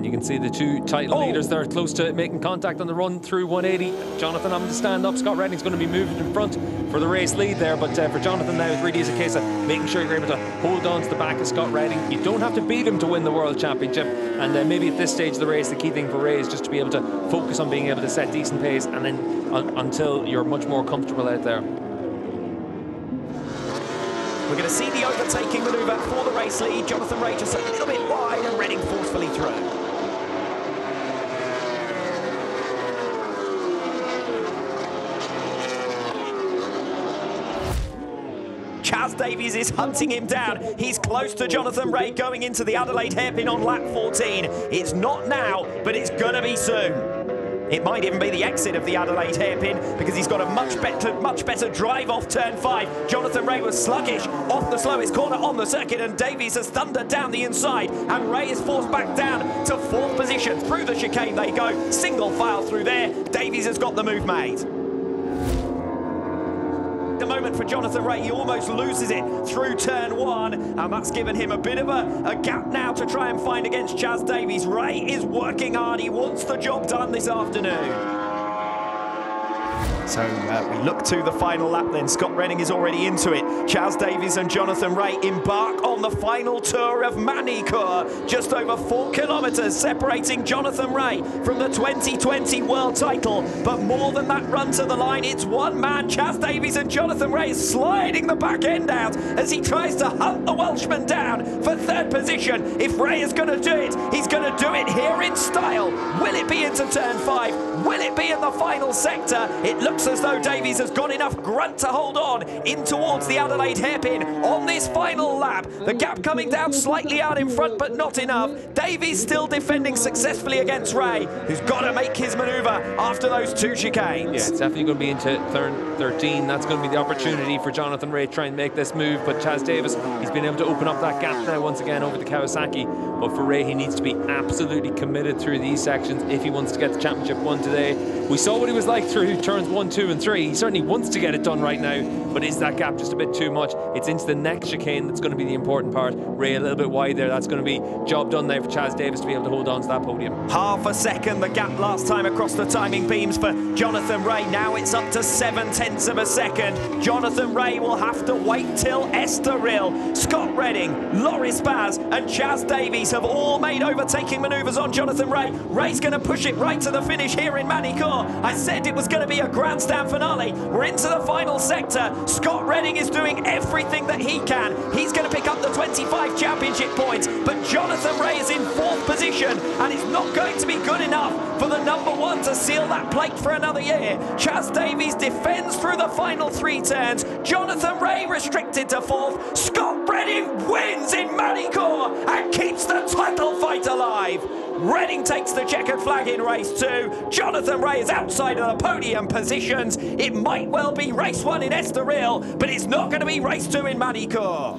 You can see the two title leaders there close to making contact on the run through 180. Jonathan having to stand up. Scott Redding's going to be moving in front for the race lead there, but for Jonathan now it really is a case of making sure you're able to hold on to the back of Scott Redding. You don't have to beat him to win the World Championship, and maybe at this stage of the race the key thing for Ray is just to be able to focus on being able to set decent pace, and then until you're much more comfortable out there. We're going to see the overtaking manoeuvre for the race lead. Jonathan Ray just a little bit wide and Redding forcefully through. Chaz Davies is hunting him down. He's close to Jonathan Ray going into the Adelaide hairpin on lap 14. It's not now, but it's going to be soon. It might even be the exit of the Adelaide hairpin because he's got a much better drive off turn 5. Jonathan Ray was sluggish off the slowest corner on the circuit, and Davies has thundered down the inside, and Ray is forced back down to 4th position. Through the chicane they go, single file through there. Davies has got the move made. The moment for Jonathan Ray, he almost loses it through turn 1, and that's given him a bit of a gap now to try and find against Chaz Davies. Ray is working hard. He wants the job done this afternoon. So we look to the final lap then. Scott Redding is already into it. Chaz Davies and Jonathan Ray embark on the final tour of Magny-Cours. Just over 4 kilometres separating Jonathan Ray from the 2020 world title. But more than that run to the line, it's one man. Chaz Davies and Jonathan Ray is sliding the back end out as he tries to hunt the Welshman down for 3rd position. If Ray is going to do it, he's going to do it here in style. Will it be into turn 5? Will it be in the final sector? It looks as though Davies has got enough grunt to hold on in towards the Adelaide hairpin on this final lap. The gap coming down slightly out in front, but not enough. Davies still defending successfully against Ray, who's got to make his manoeuvre after those 2 chicanes. Yeah, it's definitely going to be into turn 13. That's going to be the opportunity for Jonathan Ray to try and make this move, but Chaz Davies, he's been able to open up that gap now once again over the Kawasaki. But for Ray, he needs to be absolutely committed through these sections if he wants to get the championship won today. We saw what he was like through turns 1, 2 and 3. He certainly wants to get it done right now, but is that gap just a bit too much? It's into the next chicane that's going to be the important part. Ray a little bit wide there. That's going to be job done now for Chaz Davies to be able to hold on to that podium. Half a second the gap last time across the timing beams for Jonathan Ray. Now it's up to 7/10 of a second. Jonathan Ray will have to wait till Estoril. Scott Redding, Loris Baz and Chaz Davies have all made overtaking manoeuvres on Jonathan Ray. Ray's going to push it right to the finish here in Magny-Cours. I said it was going to be a grandstand finale. We're into the final sector. Scott Redding is doing everything that he can. He's going to pick up the 25 championship points, but Jonathan Ray is in 4th position, and it's not going to be good enough for the #1 to seal that plate for another year. Chaz Davies defends through the final 3 turns. Jonathan Ray restricted to 4th. Scott Redding wins in Magny-Cours and keeps the title fight alive. Redding takes the checkered flag in race 2. Jonathan Ray is outside of the podium positions. It might well be race 1 in Estoril, but it's not going to be race 2 in Magny-Cours.